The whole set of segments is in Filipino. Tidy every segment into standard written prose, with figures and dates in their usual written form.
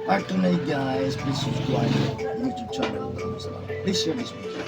Part 2 na guys, please subscribe YouTube channel. Please share this video.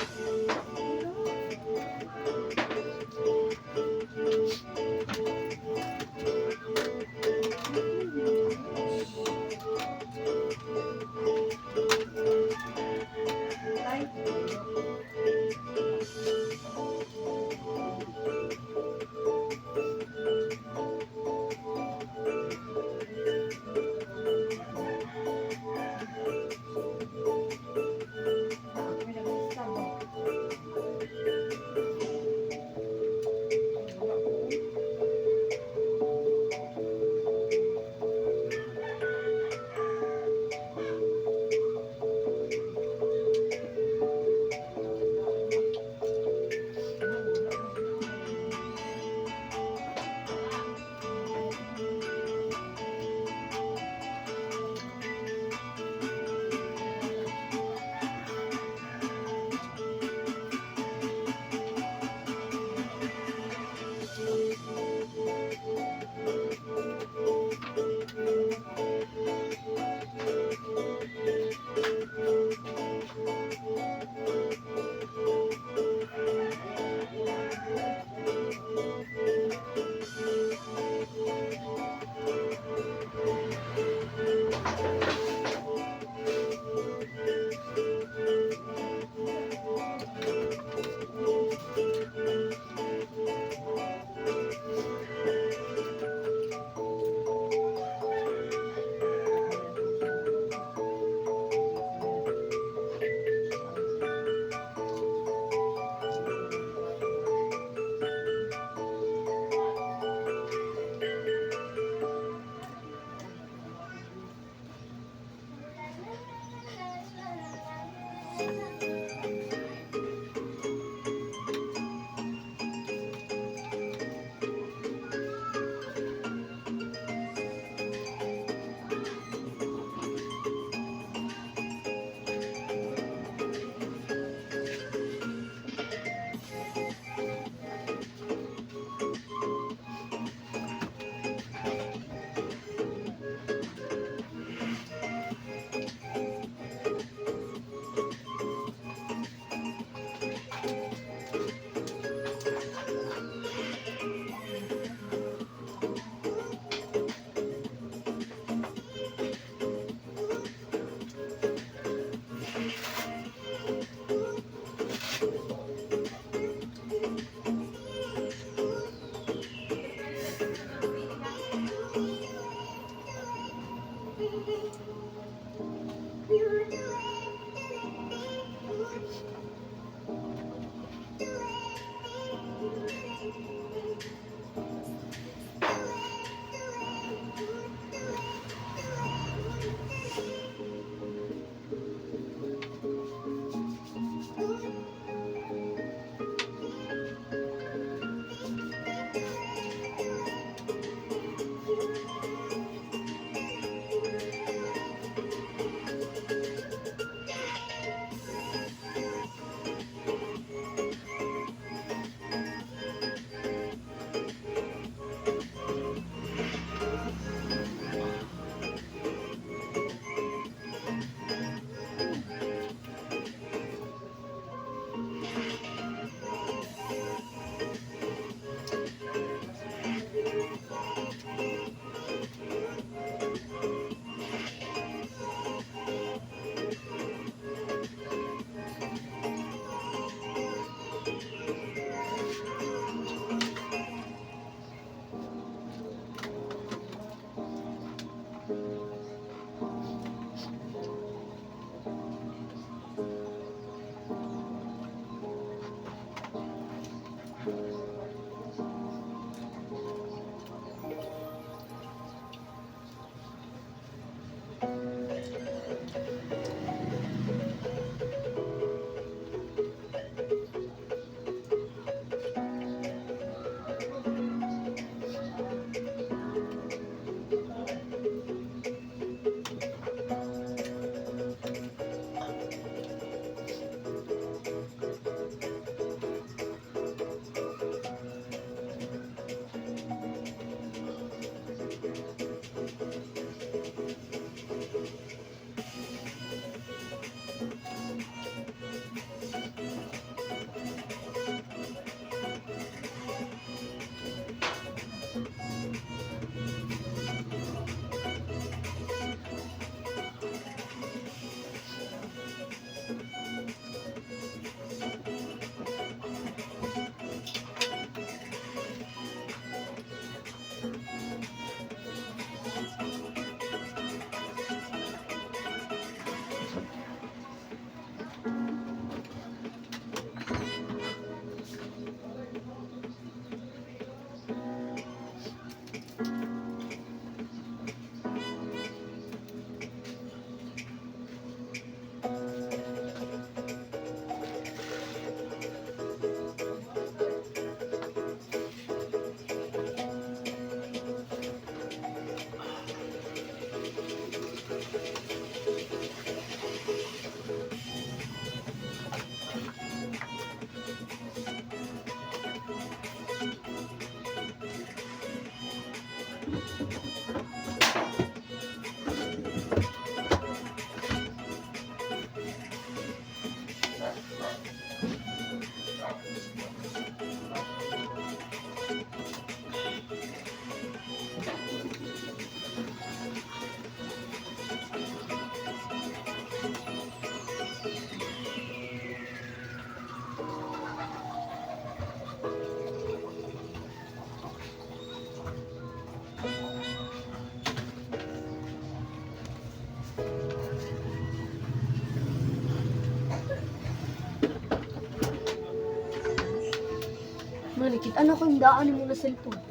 Malikit, ano ko yung daan mo na cellphone?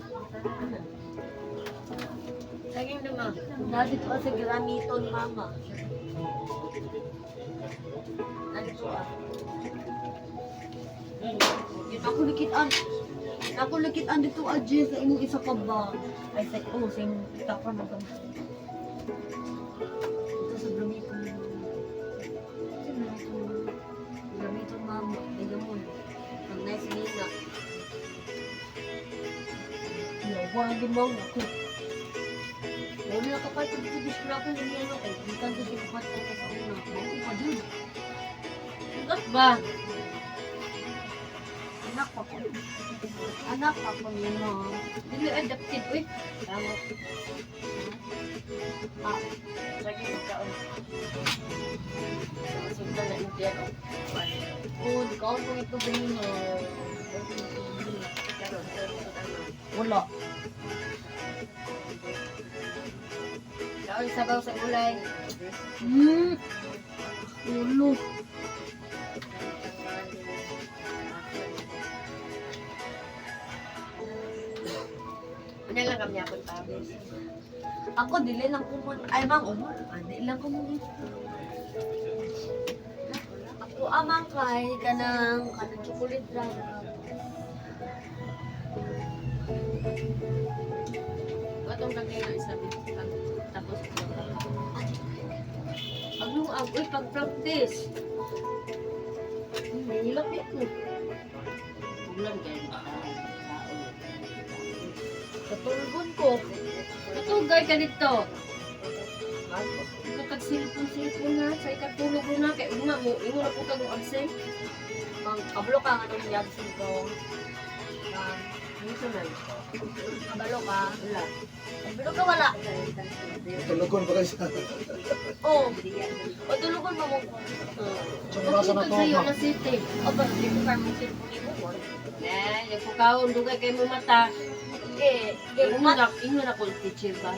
Saging naman. Dati to sa gramiton, mama. Ano to ah? Ako likitan. Ako likitan dito adje sa imong isa ka ba? Ay sa sa imong tapon ng gamit. Ito sa gramiton. Gramiton, mama. Tignan mo. Ang nice nila. Huwag din mo ako. Wala na kapag pag-discrapo na niya ano, di ka doon si kapat ko sa una. Mako pa dun. Gas ba? Anak pa ko. Anak pa ko niya no. Dili adapted, uy. Salamat. Ah, Saging magkaon. Sundan na Indian. di ka ako ito ganyan no. Karon, Wala. kaon sabaw sa gulay. Ulo. Ano lang kami akong tabis. Ako dili lang kumon. Ay mang umon. Dili lang kumon. Ako amang kay kanang chocolate lang. Atong lagay na isa tapos agluag, uy, pag-practice. Nahilap ito. Ulan kayo. Katulgon ko. Matugay ka dito. Nakag-silpon-silpon na sa ikatulog mo na. Kaya una mo, ingo na po ka ng absent. Mang kablo ka nga nung yabsin ko. Ano sa man? Kabalo ka. Wala. Kabalo ka wala. Tulugon pa kayo sa... Oo. O tulugon mo mo. Tsaka nasa na to, Sa'yo ma. na city. O ba, hindi ko kaya mong silpon mo. Eh, nagpukaon, dugay kayo mo mata. Ingo na ko teacher ba?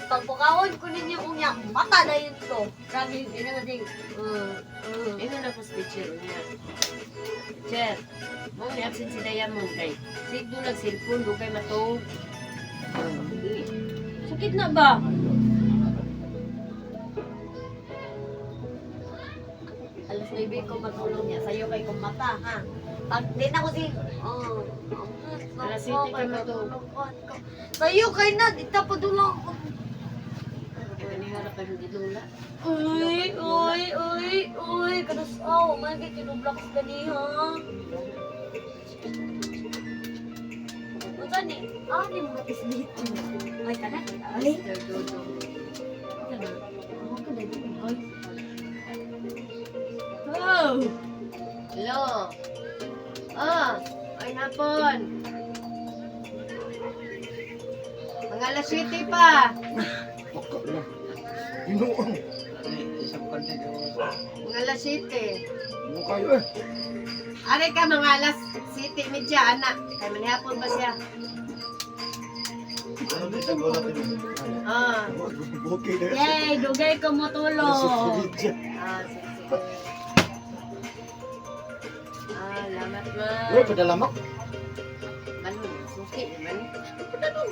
Pagpukawon ko ninyo unya, mata na yun to. Grabe, hindi na natin. Ingo na ko teacher niya. Teacher, mo ni absent si Diamond kay. Sigdo lang cellphone, dugay matog. Sakit na ba? Alas 9 ko matulog niya. Sa'yo kay kong mata, ha? Pag di na ko si... Alas 7 ka matulog. Sa'yo kay na, di ta pa dulang ko. Kaya niharap kayo di lula. Uy, kanasaw. May kay tinublak sa ganiha. Ano ni? Ni mo is dito. Ay, kanan. Ay, Mr. Dodo. kanan. Ako ka dito. Ay, Oh! Hello? Ay napon. Mga alas 7 pa. Baka na. Inuang. Mga alas 7. Ano kayo eh? Are ka mga alas 7:30, anak. Kaya manihapon ba siya? Ano din sa gola din? Okay na. yay, dugay ko mo tulog. Sige. Lamat ma. Uy, padalamak. Ano, suki naman.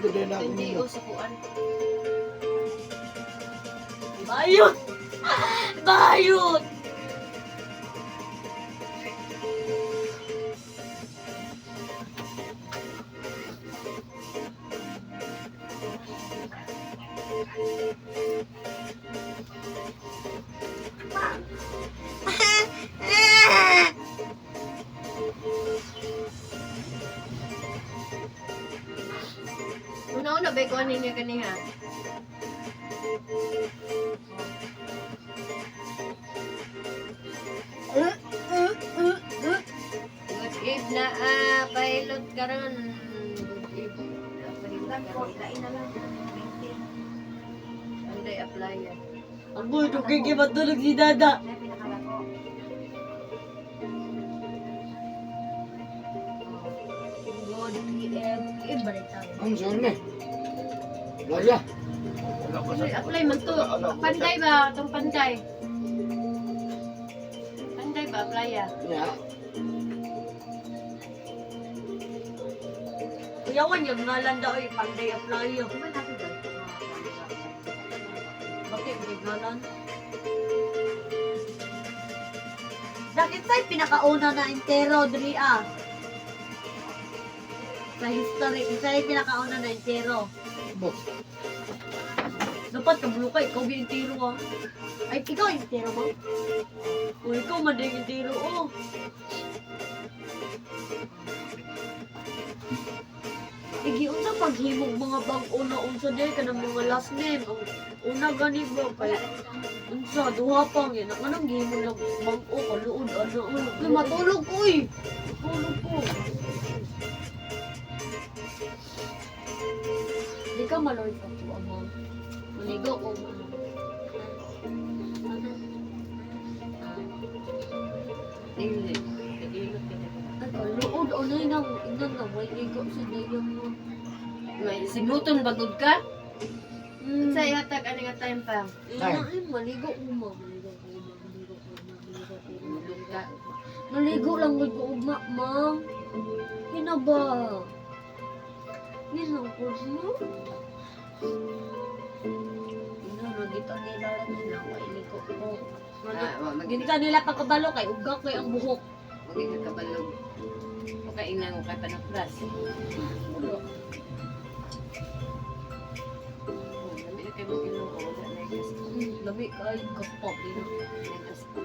Gede na ako Hindi nila. o sa kuan. Bayot! Bayot! Una-una ba ko ano niya kaniha? Good eve na pilot karon. Good eve. Kain na lang. Anday apply yan. Ang boy, dugay kayo matulog si Dada. Good, balik tayo. Ang saan eh? Laya. Wala pa apply man to. Panday ba? Itong panday. Panday ba, apply ya? Yeah. Kuyawan yung ngalan daw ay panday apply yun. Bakit yung ngalan? Bakit sa'yo pinakauna na entero, Dri Sa history, sa'yo pinakauna na entero. Boss. Dapat kablo ka, ikaw yung entero Ay, ikaw yung entero mo? O, ikaw man din yung entero, Igi, unsa paghimog mga bang una-unsa dahil ka ng mga last name. Ang una gani ba kay unsa duha pang yan. Anong gihimo lang bang-o kaluod ano. Uy, matulog ko Matulog ko. Di ka maloy pa ko mo. Maligo ko. Dili. Nag-ilot ka na. Ay, kaluod anay na inan na way ligo sa dayon mo. May sibuton bagod ka? Sa ihatag ano nga time pa? Ay, maligo ko mo. Maligo lang ko ugma, ma'am. Hina ba? Ninangkos mo? Nagita nila lang nila. Mailigo ko. Nagita nila pagkabalo kay ugak kay ang buhok. Huwag ka kabalog. O kainang o kay panapras. Dami na kayo mag-inom o wala na yung gasto. Labi kay kaspap. Gasto.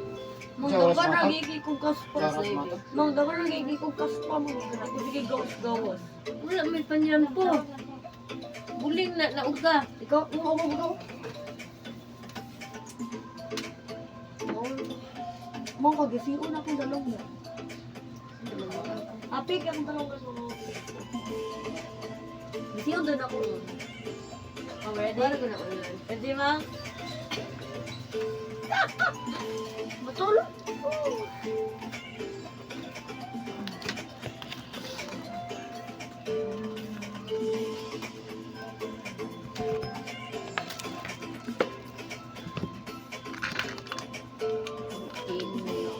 Mang Sa oras dapat mata? nagigi kong kaspap. Sa oras mata? Mang dapat nagigi kong kaspap. Ako sige gawas-gawas. Wala may panyan po. Buling na nauga. Ikaw, ikaw. Mang kagisiun akong dalong na. Apik akong dalong na. Gisiun din ako. Oh, ready? Para ko na ulan. Ready, ma? Matulog.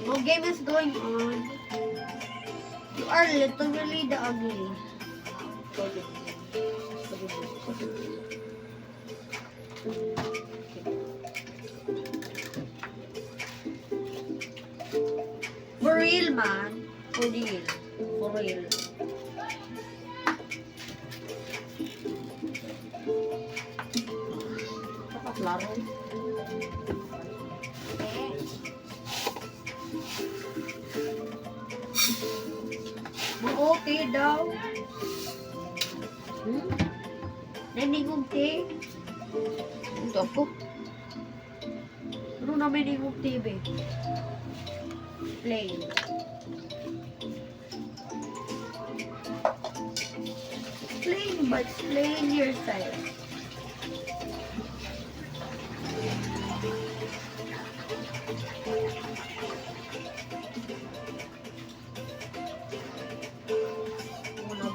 No game is going on. You are literally the ugly. For real, man. For real. For real. Laro. Okay daw. Naningog te. Ito po. Ano namin ningog TV? Play. Plain but plain yourself.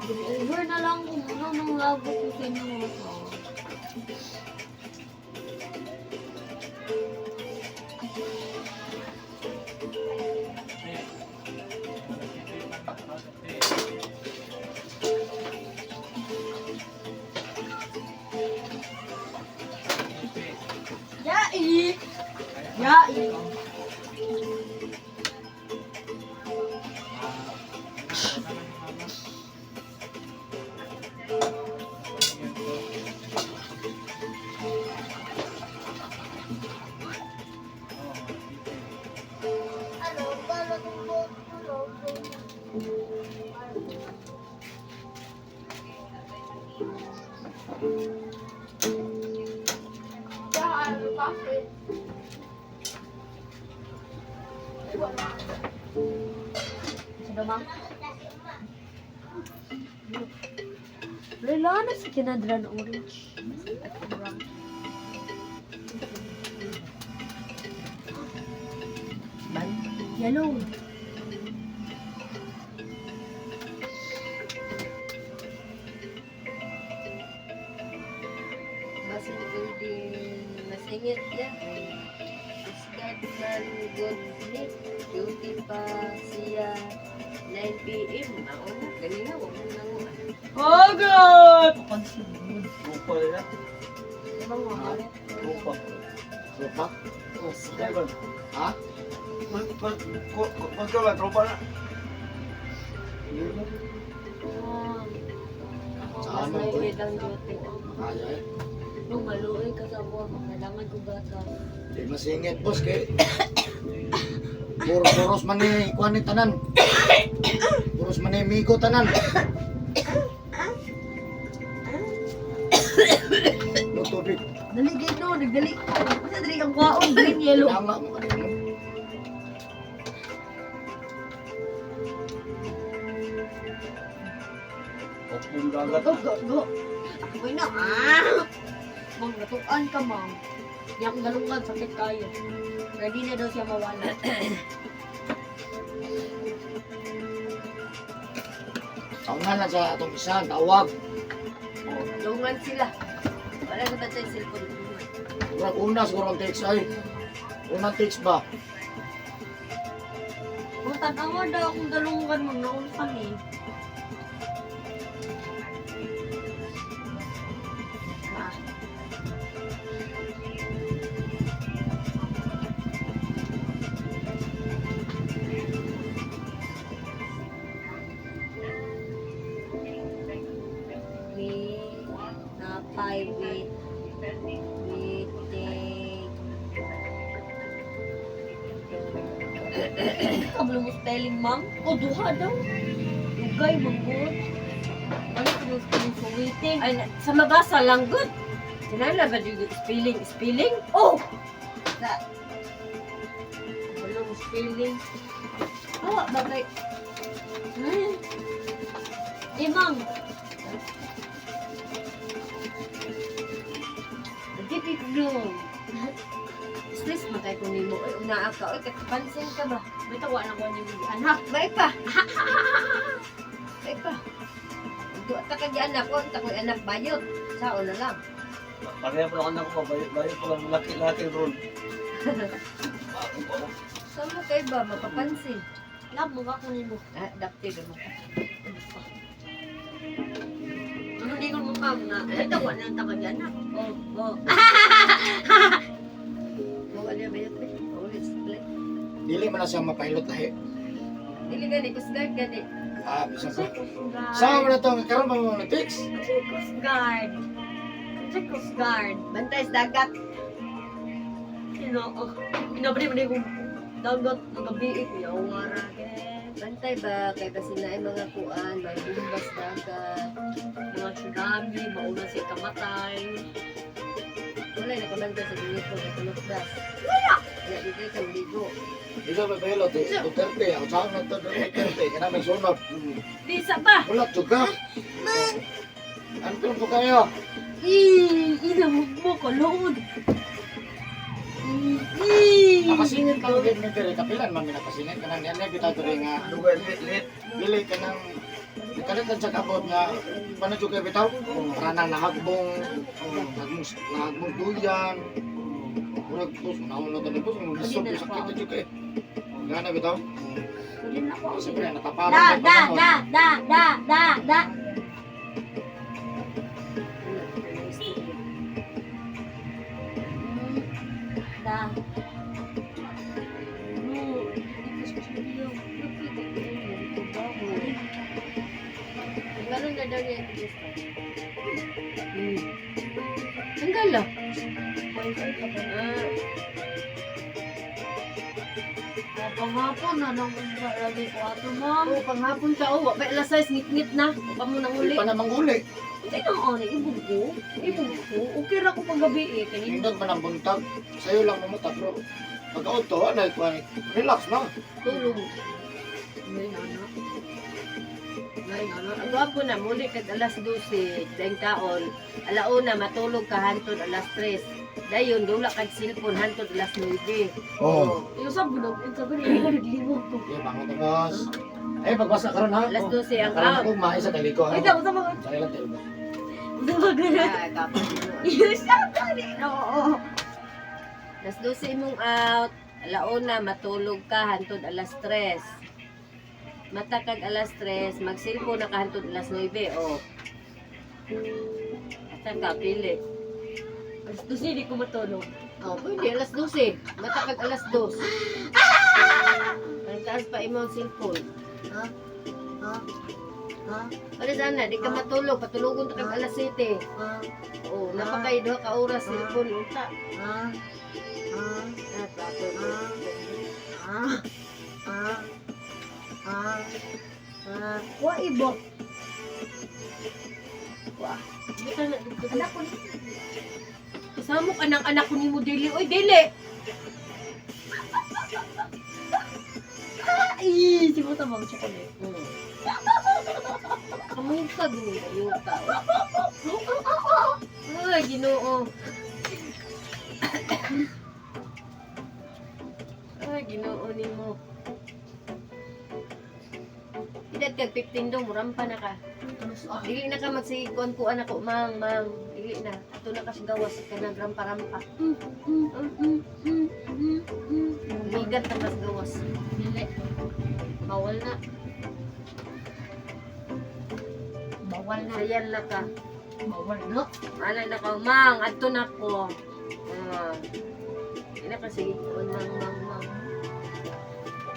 Over na lang kung ano nung labo ko sa inyo mga tao. Yai! Yai! Sudah bang? Lela na si kinadran orange. Yellow. Basta pwede Man good ni duty pa siya 9 PM. Mauna kanina wag mo nanguha. Agad! Papansin mo. Lupa na. Ibang mahal. Lupa. Lupa? Driver. Ha? Magka ba? Tropa na. Mas maliit ang duty. Kaya eh. Nung maluoy ka sa buwan, kailangan ko gata. Di masingit, boss, kay... Puros man ni kuan ni tanan. Puros man ni migo tanan. No tubig. Dali gino, nagdali. Kasi dali kang kwaon, green, yellow. Tama mo kanino. Kapong dagat. Go, go, go. Uy na, ah! Mang natukan ka, mang. Yang galungan, sakit kayo. Ready na daw siya mawala. Taungan na sa atong isa, tawag. Lungan sila. Wala na ba tayo cellphone? Siguro una siguro ang text ay. Unang text ba? Kung tanawa daw akong galungan, mang naunsan eh. Ah. We napay we take kablo mo spelling, ma'am? O, duha daw. Lugay, manggod. Ano ka daw spelling sa waiting? Ay, sa mabasa lang good. Sinala ba yung spelling? Spelling? Oh! Wala mo spelling. Awa, bagay. Hmm. Eh, ma'am. Nagtipik nung. Stress matay ko nimo. Ay, unaa ka. Ay, katapansin ka ba? Bitawa na ko niyo anak. Bay pa. Bay pa. Ito at ka anak ko. Ito ko'y anak bayot. Sao na lang. Pareha po lang anak ko. Bayot po lang laki roll. Saan mo kayo ba? Mapapansin. Love mo ba ko nimo? Ah, dapti mo. Ano di ko mo ma'am na? Bitawa na ang takag anak. Oh, oh. Mo ano bayot eh. Always play. Dili man na siya mapahilot lahi. Dili gani, kusgard gani. Ah, bisa ko. Guard. Saan mo na to? Karon ba mo na text? Chicos guard. Chicos guard. Bantay sa dagat. Inabri mo na yung dagat ng gabi. Yawara. Bantay ba? Kay kasi na ay mga kuan, may bumbas dagat. Mga tsunami, mauna siya kamatay. Wala na kamanda sa ginit ko ng tulukdas. Wala! Kaya di kayo kang ligo. Di siya mapahilot eh. Duterte. Ako saan na to Duterte. Kaya may sunod. Di isa ba? Wala juga. Ano po kayo? Inamog mo ko, load. Nakasingit ka ulit ni Pere. Kapilan man minakasingit ka nang yan. Kita ito rin nga. Lugar, lit. Dili ka nang kalitan sa kabot nga paano juga bitaw? Kanang nahagbong nahagbong duyan. Murag pus, nauna to ni pus, gusto ko sakit ito juga eh. Gana bitaw? Kunin ako. Siyempre, nataparan Da, ka da, pa da. Da. Ganun na daw niya yung gusto. Tanggal ah. Pangapon na nang lagi ko ato ma'am. Oo, panghapon ka. Oo, may alas 6, ngit-ngit na. Pa mo nang Hindi uli. pa na mangguli. Hindi na ako na ibog ko. Okay ra ko pag gabi eh. Kanina. Hindot man ang buntag. Sa'yo lang mamutak bro. Pag-auto, ano, relax na. Tulog. May anak. Ang gwapo na, muli kag alas 12, daing taon. Alauna, matulog ka hantod alas 3. Dayon, dula kag cellphone hantod alas 9. Oo. Yung sabi na, yung sabi na, yung naglimog ko. Okay, bangon na boss. Ay, pagbasa ka ron ha. Alas 12 ang Karoon out. ako, maayos sa taliko ha. Ay, tapos naman. Sa ilang tayo ba? Tapos na. Ah, kapag mo. Yung sabi na, oo. Alas 12 mong out. Alauna matulog ka hantod alas 3. Matakag alas 3, magsilpo na ka hantod alas 9. O. Asa ka, pili. Gusto hindi ko matulog. O, pwede, alas 12. Matakag alas 2. Ang taas pa imong cellphone. Ha? Ha? Ha? Ano sana, di ka matulog. Patulugon ta kag alas 7. Ha? O, napakay doha ka oras cellphone. Unta. Ha? Ha? Ah, plato. Ha? Ha? Ha? Ha? Wa ibo. Wa. Dito na, dito na. Anak ko ni. Kasama ka ng anak ko ni mo, Dili. Oy, Dili! Ay, si mo tamang chocolate. Kamukag ni Yuta. Ay, Ginoo. Ay, Ginoo ni mo. Edad kag 15 dong, murampa na ka. Dili na ka magsigkuan ko anak ko, mang. Dili na. Ato na ka siya gawas ka nang rampa-rampa. Ligat na kas gawas. Dili. Bawal na. Bawal na. Sayan na ka. Bawal na. Alay na ka, mang. Ato na ko. Hindi na kasi kuan, mang.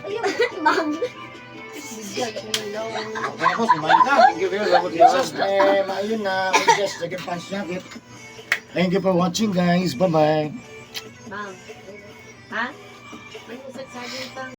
Ayun, ma'am. Bigyan ko na lang. Okay na po, sumayin ka. Thank you very much. Jesus, maayon na. Just second punch jacket. Thank you for watching, guys. Bye-bye. Mang. Ha? May usag saging pang.